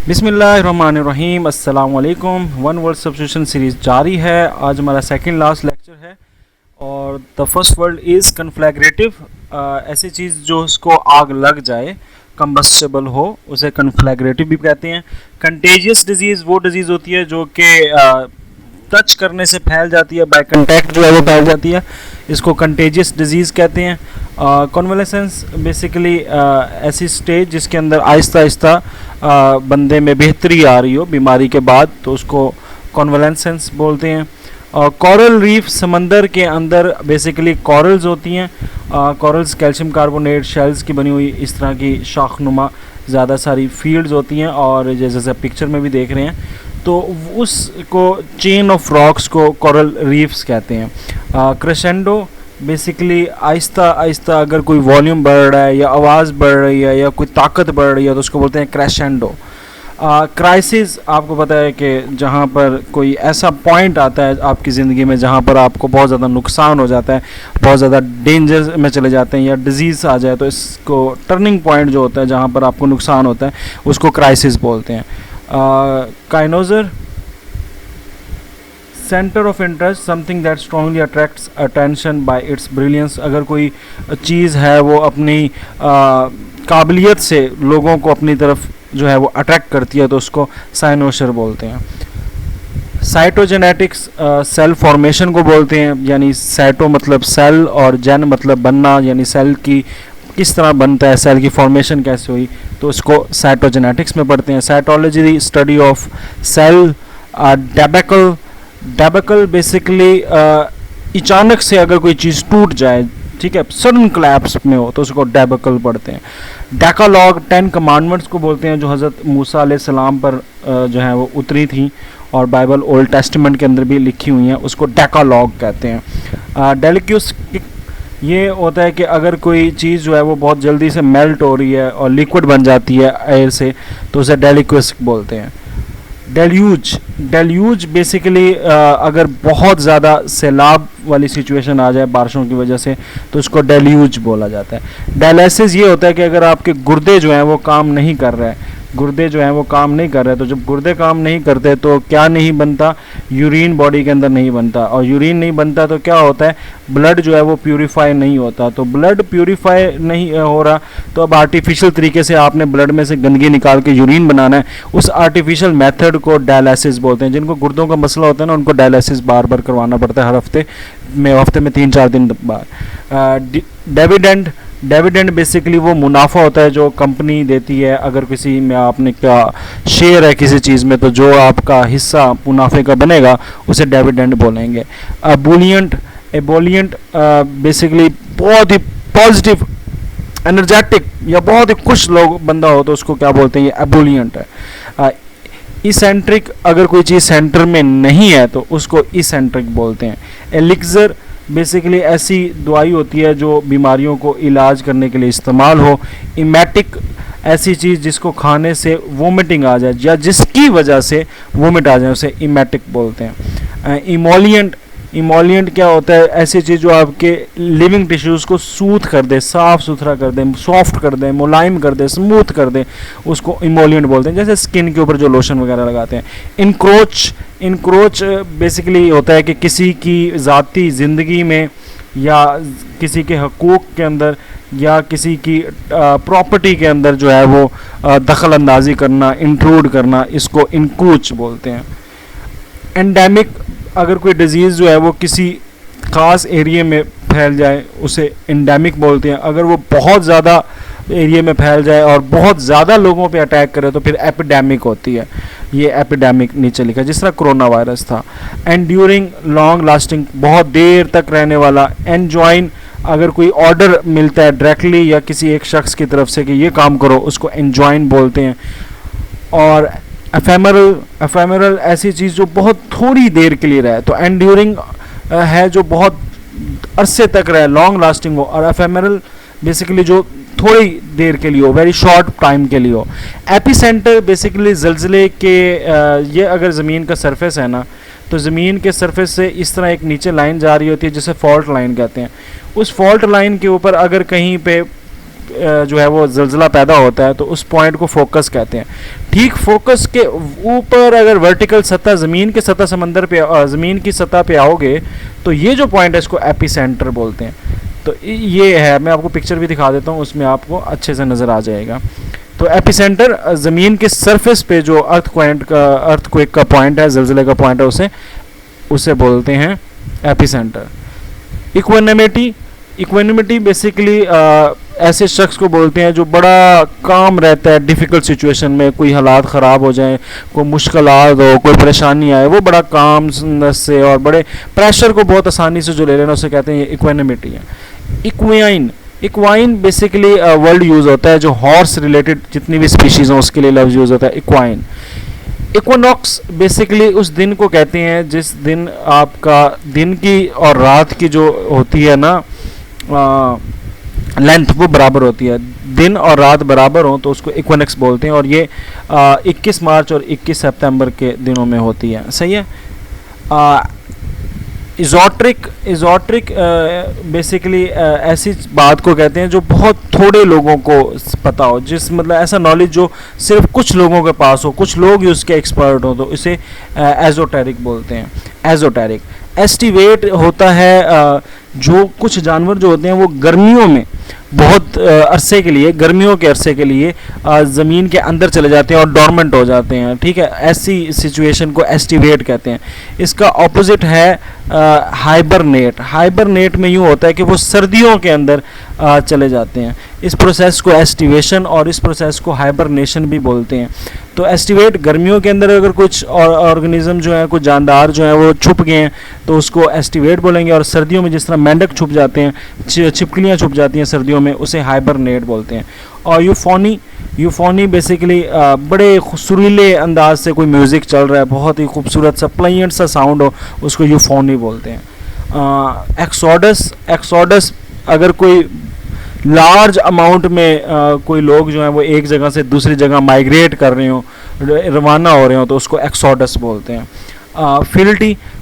बिस्मिल्लाहिर्रहमानिर्रहीम, अस्सलाम वालेकुम। वन वर्ड सब्स्टिट्यूशन सीरीज़ जारी है। आज हमारा सेकंड लास्ट लेक्चर है और द फर्स्ट वर्ड इज़ कन्फ्लैग्रेटिव। ऐसी चीज़ जो उसको आग लग जाए, कंबस्टेबल हो, उसे कन्फ्लैग्रेटिव भी कहते हैं। कंटेजियस डिजीज़ वो डिजीज़ होती है जो कि टच करने से फैल जाती है, बाय कंटैक्ट जो है वो फैल जाती है, इसको कंटेजियस डिजीज़ कहते हैं। कॉन्वलेसेंस बेसिकली ऐसी स्टेज जिसके अंदर आहिस्ता आहिस्ता बंदे में बेहतरी आ रही हो बीमारी के बाद, तो उसको कॉन्वलेसेंस बोलते हैं। कोरल रीफ, समंदर के अंदर बेसिकली कॉरल्स होती हैं। कॉरल्स कैल्शियम कार्बोनेट शेल्स की बनी हुई इस तरह की शाखनुमा ज़्यादा सारी फील्ड्स होती हैं, और जैसे पिक्चर में भी देख रहे हैं, तो उसको चेन ऑफ रॉक्स को कोरल रीफ्स कहते हैं। क्रेसेंडो बेसिकली आहिस्ता आहिस्ता अगर कोई वॉल्यूम बढ़ रहा है या आवाज़ बढ़ रही है या कोई ताकत बढ़ रही है तो उसको बोलते हैं क्रेसेंडो। क्राइसिस, आपको पता है कि जहाँ पर कोई ऐसा पॉइंट आता है आपकी ज़िंदगी में जहाँ पर आपको बहुत ज़्यादा नुकसान हो जाता है, बहुत ज़्यादा डेंजर में चले जाते हैं या डिजीज़ आ जाए, तो इसको टर्निंग पॉइंट जो होता है जहाँ पर आपको नुकसान होता है उसको क्राइसिस बोलते हैं। Cynosure, centre of interest, something that strongly attracts attention by its brilliance. अगर कोई चीज़ है वो अपनी काबिलियत से लोगों को अपनी तरफ जो है वो अट्रैक्ट करती है तो उसको साइनोशर बोलते हैं। साइटोजेनेटिक्स, सेल फॉर्मेशन को बोलते हैं, यानी साइटो मतलब सेल और जेन मतलब बनना, यानी सेल की किस तरह बनता है, सेल की फॉर्मेशन कैसे हुई, तो इसको साइटोजेनेटिक्स में पढ़ते हैं। Cytology, study of cell. Debacle, debacle basically अचानक से अगर कोई चीज़ टूट जाए, ठीक है, सडन क्लैप्स में हो, तो उसको डेबेकल पढ़ते हैं। डेकालॉग, 10 कमांडमेंट्स को बोलते हैं जो हज़रत मूसा अलैहिस्सलाम पर जो है वो उतरी थी और बाइबल ओल्ड टेस्टामेंट के अंदर भी लिखी हुई हैं, उसको डेकालॉग कहते हैं। डेलिक्यूस, ये होता है कि अगर कोई चीज़ जो है वो बहुत जल्दी से मेल्ट हो रही है और लिक्विड बन जाती है एयर से, तो उसे डेलिक्यूस बोलते हैं। डेल्यूज, डेल्यूज बेसिकली अगर बहुत ज़्यादा सैलाब वाली सिचुएशन आ जाए बारिशों की वजह से, तो उसको डेल्यूज बोला जाता है। डायलिसिस, ये होता है कि अगर आपके गुर्दे जो हैं वो काम नहीं कर रहे हैं, गुर्दे जो हैं वो काम नहीं कर रहे, तो जब गुर्दे काम नहीं करते तो क्या नहीं बनता, यूरिन बॉडी के अंदर नहीं बनता, और यूरिन नहीं बनता तो क्या होता है, ब्लड जो है वो प्यूरिफाई नहीं होता। तो ब्लड प्यूरिफाई नहीं हो रहा, तो अब आर्टिफिशियल तरीके से आपने ब्लड में से गंदगी निकाल के यूरिन बनाना है, उस आर्टिफिशियल मेथड को डायलिसिस बोलते हैं। जिनको गुर्दों का मसला होता है ना, उनको डायलिसिस बार बार करवाना पड़ता है, हर हफ्ते में 3-4 दिन बार। डिविडेंड, डिविडेंड बेसिकली वो मुनाफा होता है जो कंपनी देती है। अगर किसी में आपने क्या शेयर है किसी चीज़ में, तो जो आपका हिस्सा मुनाफे का बनेगा उसे डिविडेंड बोलेंगे। एबोलियंट, एबोलियंट बेसिकली बहुत ही पॉजिटिव, एनर्जेटिक या बहुत ही खुश लोग बंदा हो तो उसको क्या बोलते हैं, ये एबोलियंट है। इसेंट्रिक, अगर कोई चीज़ सेंटर में नहीं है तो उसको इसेंट्रिक बोलते हैं। एलिक्सर, बेसिकली ऐसी दवाई होती है जो बीमारियों को इलाज करने के लिए इस्तेमाल हो। इमेटिक, ऐसी चीज़ जिसको खाने से वोमिटिंग आ जाए या जिसकी वजह से वोमिट आ जाए, उसे इमेटिक बोलते हैं। इमोलियंट, इमोलियंट क्या होता है, ऐसी चीज़ जो आपके लिविंग टिश्यूज़ को सूथ कर दे, साफ़ सुथरा कर दे, सॉफ्ट कर दे, मुलायम कर दे, स्मूथ कर दे, उसको इमोलियंट बोलते हैं। जैसे स्किन के ऊपर जो लोशन वगैरह लगाते हैं। इनक्रोच, इनक्रोच बेसिकली होता है कि किसी की ज़ाती ज़िंदगी में या किसी के हकूक़ के अंदर या किसी की प्रॉपर्टी के अंदर जो है वो दखल अंदाजी करना, इंट्रूड करना, इसको इनक्रोच बोलते हैं। एंडेमिक, अगर कोई डिजीज़ जो है वो किसी ख़ास एरिया में फैल जाए उसे एंडेमिक बोलते हैं। अगर वो बहुत ज़्यादा एरिया में फैल जाए और बहुत ज़्यादा लोगों पे अटैक करे तो फिर एपिडेमिक होती है। ये एपिडेमिक नीचे लिखा, जिस तरह कोरोना वायरस था। एंड्यूरिंग, लॉन्ग लास्टिंग, बहुत देर तक रहने वाला। एंजॉइन, अगर कोई ऑर्डर मिलता है डायरेक्टली या किसी एक शख्स की तरफ से कि ये काम करो, उसको एंजॉइन बोलते हैं। और एफेमरल, एफेमरल ऐसी चीज़ जो बहुत थोड़ी देर के लिए रहे, तो एंड्यूरिंग है जो बहुत अरसे तक रहे, लॉन्ग लास्टिंग हो, और एफेमरल बेसिकली जो थोड़ी देर के लिए हो, वेरी शॉर्ट टाइम के लिए हो। एपिसेंटर, बेसिकली ज़लज़ले के ये अगर ज़मीन का सरफेस है ना, तो ज़मीन के सरफेस से इस तरह एक नीचे लाइन जा रही होती है जिसे फॉल्ट लाइन कहते हैं। उस फॉल्ट लाइन के ऊपर अगर कहीं पे जो है वो ज़लज़ला पैदा होता है तो उस पॉइंट को फोकस कहते हैं। ठीक फोकस के ऊपर अगर वर्टिकल सतह ज़मीन के सतह समंदर पे ज़मीन की सतह पे आओगे तो ये जो पॉइंट है इसको एपिसेंटर बोलते हैं। तो ये है, मैं आपको पिक्चर भी दिखा देता हूँ, उसमें आपको अच्छे से नज़र आ जाएगा। तो एपिसेंटर ज़मीन के सरफेस पे जो अर्थक्वेक का पॉइंट है, ज़लज़ले का पॉइंट है, उसे बोलते हैं एपिसेंटर। इक्वेनिमिटी बेसिकली ऐसे शख्स को बोलते हैं जो बड़ा काम रहता है डिफ़िकल्ट सिचुएशन में, कोई हालात ख़राब हो जाए, कोई मुश्किलात हो, कोई परेशानी आए, वो बड़ा काम से और बड़े प्रेशर को बहुत आसानी से जो ले लेना, उसे कहते हैं इक्वेनिमिटी है। इक्वाइन बेसिकली वर्ड यूज़ होता है, जो हॉर्स रिलेटेड जितनी भी स्पीशीज़ हैं उसके लिए लफ्ज़ यूज़ होता है इक्वाइन। इक्विनॉक्स बेसिकली उस दिन को कहते हैं जिस दिन आपका दिन की और रात की जो होती है ना लेंथ, वो बराबर होती है, दिन और रात बराबर हो तो उसको इक्विनॉक्स बोलते हैं। और ये 21 मार्च और 21 सितंबर के दिनों में होती है, सही है। इज़ोट्रिक बेसिकली ऐसी बात को कहते हैं जो बहुत थोड़े लोगों को पता हो, जिस मतलब ऐसा नॉलेज जो सिर्फ कुछ लोगों के पास हो, कुछ लोग ही उसके एक्सपर्ट हो, तो इसे एजोटेरिक बोलते हैं। एजोटेरिक एस्टिवेट होता है जो कुछ जानवर जो होते हैं वो गर्मियों में बहुत अरसे के लिए, गर्मियों के अरसे के लिए ज़मीन के अंदर चले जाते हैं और डॉर्मेंट हो जाते हैं, ठीक है। ऐसी सिचुएशन को एस्टिवेट कहते हैं। इसका ऑपोजिट है हाइबरनेट। हाइबरनेट में यूँ होता है कि वो सर्दियों के अंदर चले जाते हैं। इस प्रोसेस को एस्टिवेशन और इस प्रोसेस को हाइबरनेशन भी बोलते हैं। तो एस्टिवेट गर्मियों के अंदर अगर कुछ ऑर्गेनिज्म जो है, कुछ जानदार जो है वो छुप गए हैं तो उसको एस्टिवेट बोलेंगे, और सर्दियों में जिस तरह मेंढक छुप जाते हैं, छिपकलियाँ छुप जाती हैं सर्दियों में, उसे हाइबरनेट बोलते हैं। और यूफोनी बेसिकली बड़े सुरीले अंदाज से कोई म्यूज़िक चल रहा है, बहुत ही खूबसूरत सा प्लाइंट सा साउंड हो, उसको यूफोनी बोलते हैं। एक्सोडस अगर कोई लार्ज अमाउंट में कोई लोग जो हैं वो एक जगह से दूसरी जगह माइग्रेट कर रहे हो, रवाना हो रहे हो, तो उसको एक्सोडस बोलते हैं।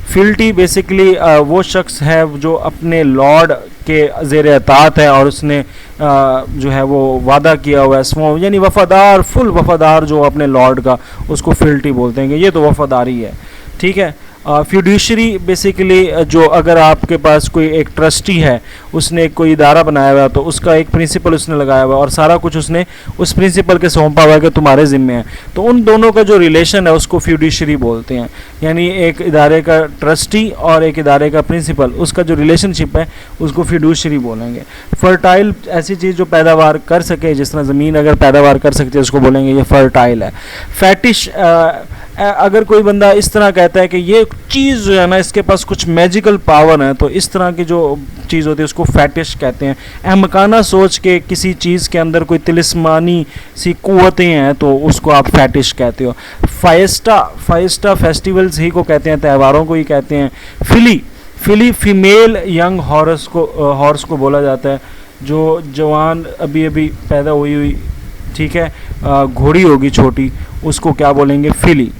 फिल्टी बेसिकली वो शख्स है जो अपने लॉर्ड के ज़ेर अतात है और उसने जो है वो वादा किया हुआ है, यानी वफ़ादार, फुल वफ़ादार जो अपने लॉर्ड का, उसको फिल्टी बोलते हैं। ये तो वफ़ादारी है, ठीक है। फ्यूडिशरी बेसिकली जो अगर आपके पास कोई एक ट्रस्टी है, उसने कोई इदारा बनाया हुआ है तो उसका एक प्रिंसिपल उसने लगाया हुआ है और सारा कुछ उसने उस प्रिंसिपल के सौंपा हुआ है कि तुम्हारे ज़िम्मे है, तो उन दोनों का जो रिलेशन है उसको फ्यूडिशरी बोलते हैं। यानी एक इदारे का ट्रस्टी और एक इदारे का प्रिंसिपल, उसका जो रिलेशनशिप है उसको फ्यूडिशरी बोलेंगे। फर्टाइल ऐसी चीज़ जो पैदावार कर सके, जिस तरह ज़मीन अगर पैदावार कर सकती है उसको बोलेंगे ये फर्टाइल है। फैटिश अगर कोई बंदा इस तरह कहता है कि ये चीज़ जो है ना इसके पास कुछ मैजिकल पावर है, तो इस तरह की जो चीज़ होती है उसको फैटिश कहते हैं। अहमकाना सोच के किसी चीज़ के अंदर कोई तिलिस्मानी सी कुव्वतें हैं तो उसको आप फैटिश कहते हो। फाइस्टा फेस्टिवल्स ही को कहते हैं, त्योहारों को ही कहते हैं। फिली फीमेल यंग हॉर्स को बोला जाता है, जो जवान अभी अभी पैदा हुई, ठीक है, घोड़ी होगी छोटी, उसको क्या बोलेंगे, फिली।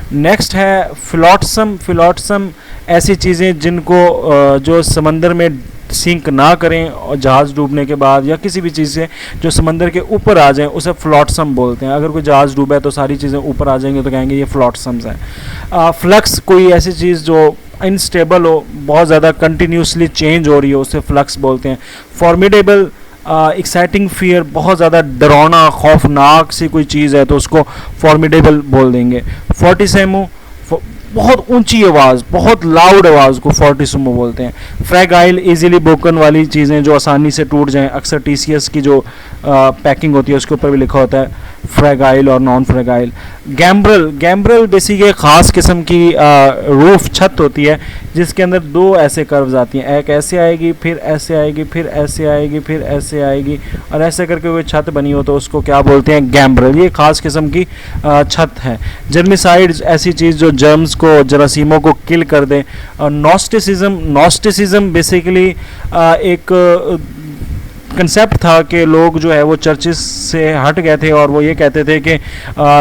नेक्स्ट है फिलोट्सम ऐसी चीज़ें जिनको जो समंदर में सिंक ना करें और जहाज़ डूबने के बाद, या किसी भी चीज़ से जो समंदर के ऊपर आ जाएं उसे फ्लोट्सम बोलते हैं। अगर कोई जहाज़ डूबा है तो सारी चीज़ें ऊपर आ जाएंगी तो कहेंगे ये फ्लोट्सम्स हैं। फ्लक्स कोई ऐसी चीज़ जो अनस्टेबल हो, बहुत ज़्यादा कंटिन्यूसली चेंज हो रही हो, उसे फ्लक्स बोलते हैं। फॉर्मिडेबल एक्साइटिंग फियर, बहुत ज़्यादा डरावना खौफनाक सी कोई चीज़ है तो उसको फॉर्मिडेबल बोल देंगे। फोर्टिसेमो बहुत ऊंची आवाज़, बहुत लाउड आवाज़ को फोर्टिसिमो बोलते हैं। फ्रैगाइल इजीली ब्रोकन वाली चीज़ें जो आसानी से टूट जाएं, अक्सर टीसीएस की जो पैकिंग होती है उसके ऊपर भी लिखा होता है फ्रैगाइल और नॉन फ्रैगाइल। गैम्ब्रल बेसिकली एक ख़ास किस्म की रूफ छत होती है जिसके अंदर दो ऐसे कर्व्स आती हैं, एक ऐसे आएगी, फिर ऐसे आएगी, फिर ऐसे आएगी, फिर ऐसे आएगी, और ऐसे करके वो छत बनी हो तो उसको क्या बोलते हैं, गैम्ब्रल। ये ख़ास किस्म की छत है। जर्मिसाइड्स ऐसी चीज़ जो जर्म्स को, जरासीमों को किल कर दें। नॉस्टिसिज्म बेसिकली एक कंसेप्ट था कि लोग जो है वो चर्चिस से हट गए थे और वो ये कहते थे कि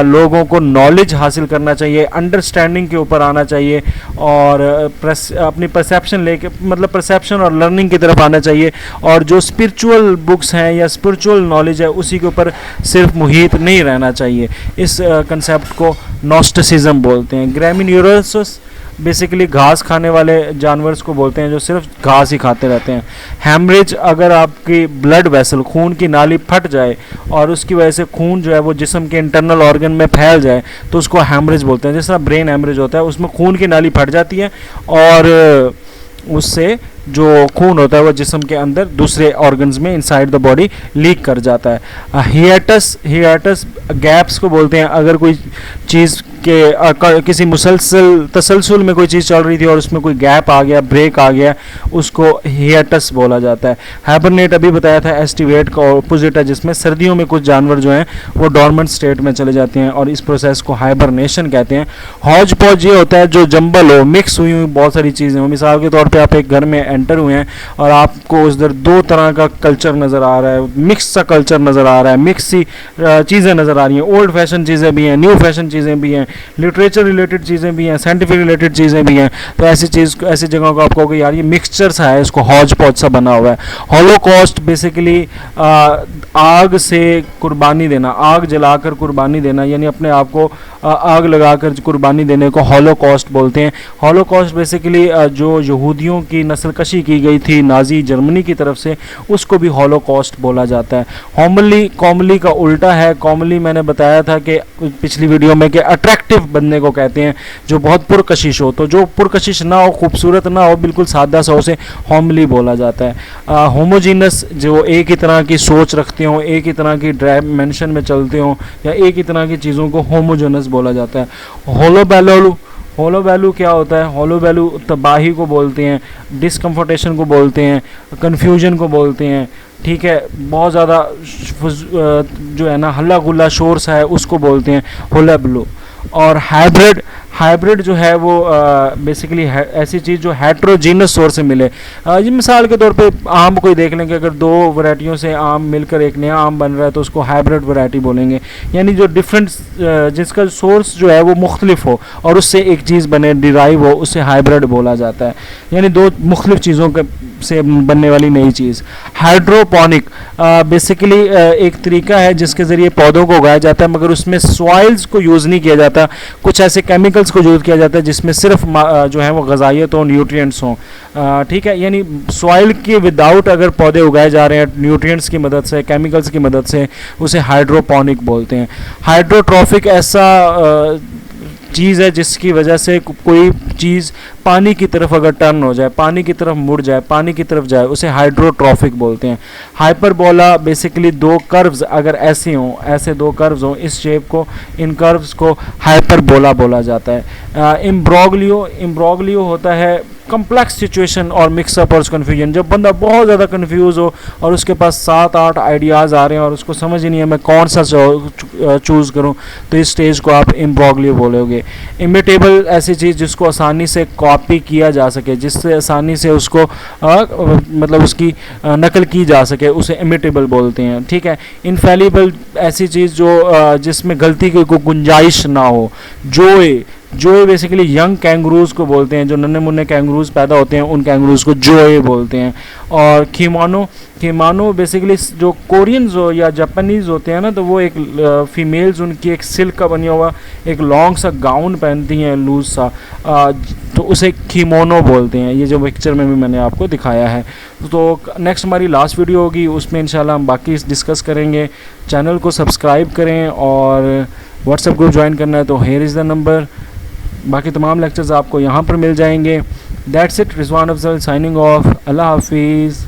लोगों को नॉलेज हासिल करना चाहिए, अंडरस्टैंडिंग के ऊपर आना चाहिए और अपनी परसेप्शन लेके मतलब परसेप्शन और लर्निंग की तरफ आना चाहिए, और जो स्पिरिचुअल बुक्स हैं या स्पिरिचुअल नॉलेज है उसी के ऊपर सिर्फ मुहित नहीं रहना चाहिए। इस कंसेप्ट को नॉस्टिसिज्म बोलते हैं। ग्रामिन्यूरोसस बेसिकली घास खाने वाले जानवर्स को बोलते हैं जो सिर्फ घास ही खाते रहते हैं। हैमरेज, अगर आपकी ब्लड वेसल खून की नाली फट जाए और उसकी वजह से खून जो है वो जिस्म के इंटरनल ऑर्गन में फैल जाए तो उसको हैमरेज बोलते हैं। जिस तरह ब्रेन हैमरेज होता है उसमें खून की नाली फट जाती है और उससे जो खून होता है वो जिस्म के अंदर दूसरे ऑर्गन्स में इनसाइड द बॉडी लीक कर जाता है। हियाटस गैप्स को बोलते हैं। अगर कोई चीज़ के किसी मुसलसल तसलसल में कोई चीज़ चल रही थी और उसमें कोई गैप आ गया, ब्रेक आ गया, उसको हियाटस बोला जाता है। हाइबरनेट अभी बताया था एस्टिवेट का ऑपोजिट है, जिसमें सर्दियों में कुछ जानवर जो हैं वो डॉर्मेंट स्टेट में चले जाते हैं और इस प्रोसेस को हाइबरनेशन कहते हैं। हौज पौज ये होता है जो जंबल हो, मिक्स हुई हुई बहुत सारी चीज़ें हो। मिसाल के तौर पर आप एक घर में एंटर हुए हैं और आपको उधर दो तरह का कल्चर नज़र आ रहा है, मिक्स सा कल्चर नज़र आ रहा है, मिक्स सी चीज़ें नज़र आ रही हैं। ओल्ड फैशन चीज़ें भी हैं, न्यू फैशन चीज़ें भी हैं, लिटरेचर रिलेटेड चीज़ें भी हैं, साइंटिफिक रिलेटेड चीज़ें भी हैं। तो ऐसी जगहों को आप कहोगे यार ये मिक्सचर सा है, इसको हौज पौज सा बना हुआ है। हॉलोकॉस्ट बेसिकली आग से कुर्बानी देना, आग जलाकर कुर्बानी देना, यानी अपने आप को आग लगाकर कुर्बानी देने को हॉलोकॉस्ट बोलते हैं। हॉलोकॉस्ट बेसिकली जो यहूदियों की नस्लकशी की गई थी नाजी जर्मनी की तरफ से, उसको भी हॉलोकॉस्ट बोला जाता है। होमली कॉमली का उल्टा है। कॉमली मैंने बताया था कि पिछली वीडियो में कि अट्रैक्टिव बनने को कहते हैं, जो बहुत पुरकशिश हो। तो जो पुरकशिश ना हो, खूबसूरत ना हो, बिल्कुल सादा सा, उसे होमली बोला जाता है। होमोजीनस, जो एक ही तरह की सोच रखते हो, एक ही तरह की डायमेंशन में चलते हो या एक ही तरह की चीज़ों को होमोजेनस बोला जाता है। होलोबैलू क्या होता है? होलोबैलू तबाही को बोलते हैं, डिसकम्फर्टेशन को बोलते हैं, कन्फ्यूजन को बोलते हैं। ठीक है, बहुत ज़्यादा जो है ना हल्ला गुल्ला शोर सा है उसको बोलते हैं होलोबैलू। और हाइब्रिड जो है वो बेसिकली ऐसी चीज़ जो हेट्रोजीनस सोर्स से मिले। ये मिसाल के तौर पे आम कोई देख लेंगे, अगर दो वैरायटियों से आम मिलकर एक नया आम बन रहा है तो उसको हाइब्रिड वैरायटी बोलेंगे। यानी जो डिफरेंट जिसका सोर्स जो है वो मुख्तलिफ हो और उससे एक चीज़ बने, डिराइव हो, उससे हाइब्रिड बोला जाता है। यानी दो मुख्तलिफ चीज़ों के से बनने वाली नई चीज़। हाइड्रोपोनिक बेसिकली एक तरीका है जिसके ज़रिए पौधों को उगाया जाता है, मगर उसमें सॉइल्स को यूज़ नहीं किया जाता। कुछ ऐसे केमिकल्स को यूज़ किया जाता है जिसमें सिर्फ जो है वो ग़िज़ाइयत हो, न्यूट्रिएंट्स हों। ठीक है, यानी सॉइल के विदाउट अगर पौधे उगाए जा रहे हैं न्यूट्रिएंट्स की मदद से, केमिकल्स की मदद से, उसे हाइड्रोपोनिक बोलते हैं। हाइड्रोट्रॉफिक ऐसा चीज़ है जिसकी वजह से कोई चीज़ पानी की तरफ अगर टर्न हो जाए, पानी की तरफ मुड़ जाए, पानी की तरफ जाए, उसे हाइड्रोट्रॉफिक बोलते हैं। हाइपरबोला बेसिकली दो कर्व्स अगर ऐसे हों, ऐसे दो कर्व्स हों इस शेप को, इन कर्व्स को हाइपरबोला बोला जाता है। इम्ब्रोगलियो होता है कम्प्लेक्स सिचुएशन और मिक्सअप और कन्फ्यूजन। जब बंदा बहुत ज़्यादा कन्फ्यूज़ हो और उसके पास 7-8 आइडियाज़ आ रहे हैं और उसको समझ ही नहीं है मैं कौन सा चूज़ करूं, तो इस स्टेज को आप इम्ब्रोगलियो बोलोगे। इमिटेबल ऐसी चीज़ जिसको आसानी से कॉपी किया जा सके, जिससे आसानी से उसको मतलब उसकी नकल की जा सके, उसे इमिटेबल बोलते हैं। ठीक है। इनफेलिबल ऐसी चीज़ जो जिसमें गलती की कोई गुंजाइश ना हो। जोए बेसिकली यंग कैंगरूज को बोलते हैं, जो नन्हे मुन्ने कैंगरूज पैदा होते हैं उन कैंगरूज को जोए बोलते हैं। और खिमानो बेसिकली जो कोरियंस हो या जापानीज़ होते हैं ना, तो वो एक फीमेल्स उनकी एक सिल्क का बना हुआ एक लॉन्ग सा गाउन पहनती हैं, लूज सा, तो उसे खिमोनो बोलते हैं। ये जो पिक्चर में भी मैंने आपको दिखाया है। तो नेक्स्ट हमारी लास्ट वीडियो होगी, उसमें इंशाल्लाह हम बाकी डिस्कस करेंगे। चैनल को सब्सक्राइब करें और व्हाट्सएप ग्रुप ज्वाइन करना है तो हेयर इज़ द नंबर। बाकी तमाम लेक्चर्स आपको यहाँ पर मिल जाएंगे। That's it, Rizwan Afzal signing off. अल्लाह हाफिज़।